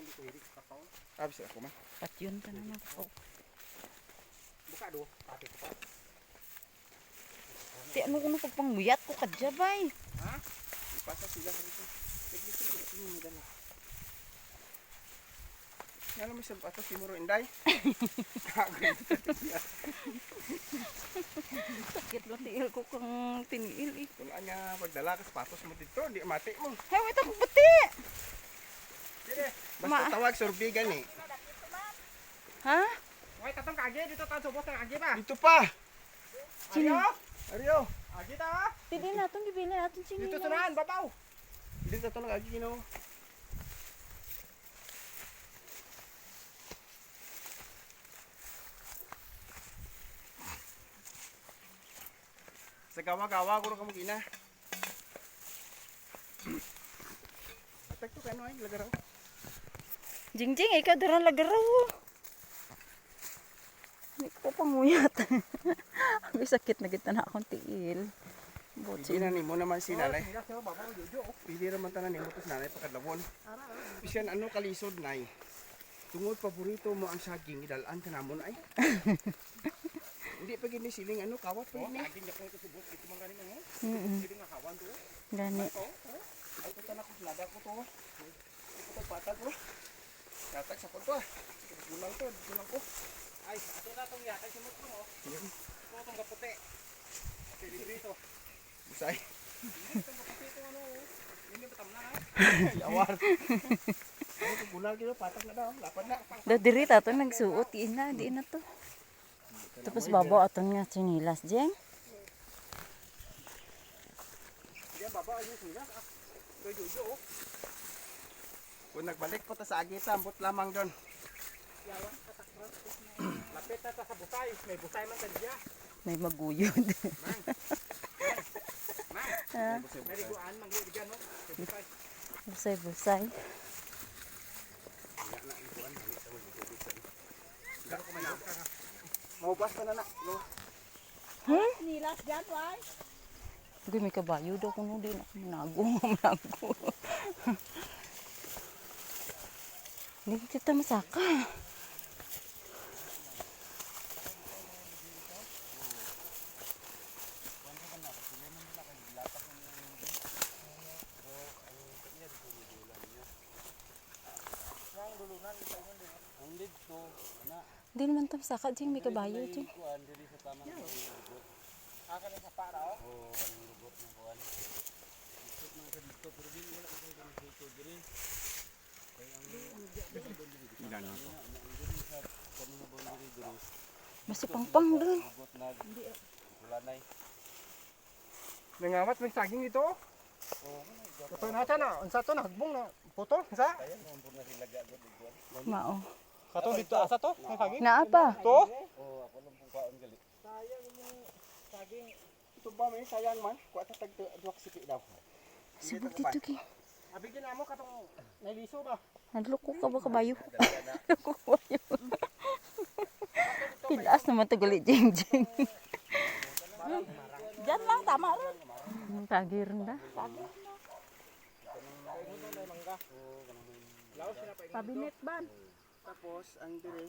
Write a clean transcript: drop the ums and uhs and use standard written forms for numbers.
hindi ko hirik sa kakao. Bisa ako man. At yun ka naman po. Buka do, pati ko pa. Ti ano ko na pagpanguyat ko kadjabay. Ha? Ipasa sila sa dito. Naglisod ko ni dala. Ngano mi sa ato si Muro Inday? Kagay. Sakit lang tiil ko kang tiniil eh. Wala nga pagdala ka sapatos mo dito, di mati mo. Hey, wait ako buti. Sige. Basta tawag surbigan eh. Ha? Wait, tatong kagi dito ta subot ng agi ba? Dito pa. Sino? Aryo. Agi ta. Pili natin, bibili natin sino. Dito sunahan, babaw. Dito to lagi no. Sa gawa-gawa ko ka mo gina. Atak to kano ay lagaraw. Jingjing, ikaw daran lagaraw. Hindi ko panguyat. May sakit na kita na akong tiil. Sige na ni mo naman si nanay. Nila siya babaw jojo. Pili raman tanan nimo tos nanay pakadlawon. Bisyan ano kalisod nay. Tungod paborito mo ang saging idalan ka namon ay. Hindi pa gini siling ano kawat pa ni. Agi niya ko ito subot ito man ganin mo. Sige nga kawan to. Gani. Ay puta na ko naga ko to. Ito patag ko. Katag sa ko. Gulang ko. Ay, ato na tong yatay sa mo mo. Ito tong kaputi. Dito. Busay. Itong kaputi ito ano. Hindi ba tamna ha? Yawar. Ay gulang kilo patag na daw. Lapad na. Da diri tato nagsuot ina, di na to. Tapos babaw aton nga sinilas, jeng. Diyan babaw ayun sila. Jojo. Kung nagbalik po ta sa agita, ambot lamang doon. Yawan katakra. Lapit na ta sa busay. May busay man sa diya. May maguyod. Man. May riguan man diyan no. Sa busay. Busay-busay. Maubas ka na. No. Nilas dyan, why? Hindi, may kabayo daw kuno din ako manago. Hindi kita masaka. Hindi naman ito masaka, Jing. May kabayo, Jing. Akan sa para oh. Masih pang-pang doon. Nangamat may saging dito. Ito na ta na. Unsa to na hagbong na putol sa? Mao. Kato dito asa to? May saging. Naapa? To? Sayang yung saging. Ito ba may sayang man? Kuha ta tag duwak siki daw. Sibog dito, King. Abigyan na mo katong nailiso ba? Nagloko ka ba kabayo? Nagloko ka kabayo. Pilas naman ito gali, Jing. Diyan lang, tama rin. Tagir na. Kabinet ban. Tapos ang dire